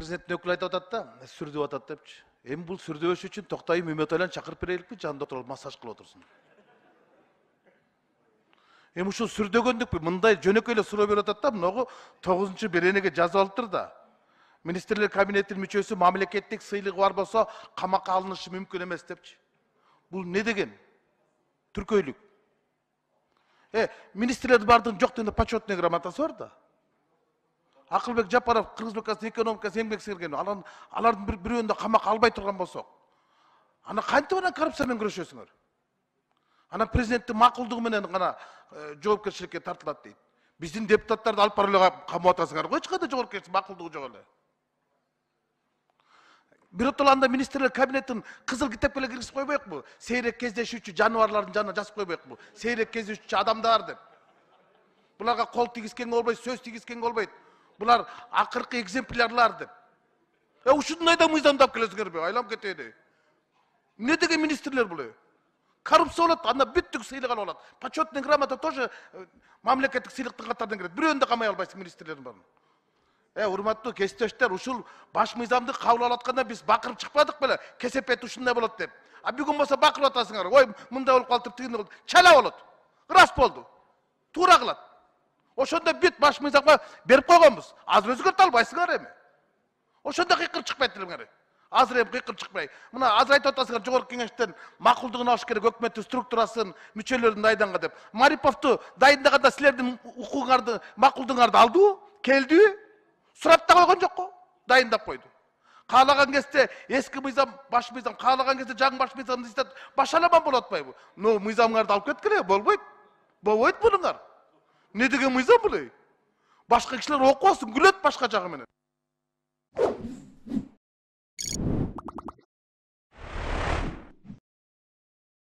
президенттин өкүлү айтып атат да, сүрдөп атат депчи. Эми бул сүрдөбөш үчүн Токтойм Үмөтайлан чакырып береликпи, жанында отуруп массаж кылып отурсун. Эми ушул сүрдөгөндүкпү, мындай жөнөкөй эле суроо берип атат да, мынагу 9-беренеге жазып алыптыр да. Министрлер кабинетинин мүчөсү мамлекеттик сыйлыгы бар болсо, камакка алынышы мүмкүн эмес депчи. Бул не деген? Түркөйлүк. Министрлердин бардыгын жок дегенде почетный грамотасы бар да. Акылбек Жапаров Кыргыз Республикасынын экономикасы эмгек сіңірген, алардын бирөөнү да камакка албай турган болсок, ана кантип анан коррупция менен күрөшөсүңөр? Анан президенттин макулдугу менен гана жоопкерчиликке тартылат дейт. Биздин депутаттарды алып барып эле камап атасыңар го, эч кандай жоопкерчилик, макулдугу жок эле. Биротоло анда министрлер кабинетин кызыл китепке эле киргизип койбойокпу? Сейрек кездешүүчү жаныбарлардын жанына жазып койбойокпу? Сейрек кездешүүчү адамдар деп. Буларга кол тийгизгенге болбойт, сөз тийгизгенге болбойт. Булар акыркы экземплярлар деп. Ушундай да мыйзамдап келесиңерби? Айлам кетеди. Не деген министрлер бул? Коррупция болот, анда бүттүк сыйлык алып алат. Почетный грамота тоже мамлекеттик сыйлыктын катарынан кирет. Бирөөнү да камай албайсың министрлердин барын. Урматтуу кесиптештер, ушул баш мыйзамды кабыл алып атканда биз бакырып чыкпадык беле? Кесепет ушундай болот деп. Бүгүн болсо бакырып атасыңар. Ой, мындай болуп калды, тигиндей болду. Чала болот. Рас болду. Туура кылат. Ошондо бүт баш мыйзамга берип койгонбуз. Азыр өзгөртө албайсыңар эми. Ошондо кыйкырып чыкпайт элеңер. Азыр эми кыйкырып чыкпай. Мына азыр айтып атасыңар, жогорку кеңештен макулдугун алыш керек, өкмөттүн структурасын, мүчөлөрүн дайынданга деп. Мариповду дайындаганда силердин укугуңарды, макулдугуңарды алдыбы? Келдиби? Сурап да койгон жокко, дайындап койду. Каалаган кезде эски мыйзам, баш мыйзам, каалаган кезде жаңы баш мыйзамды издеп башаламан болуп атпайбы? Но мыйзамыңарды алып кеткиле, болбойт. Болбойт мунуңар. Не деген мыйзам бул? Башка кишилер окубасын, күлөт башка жагы менен.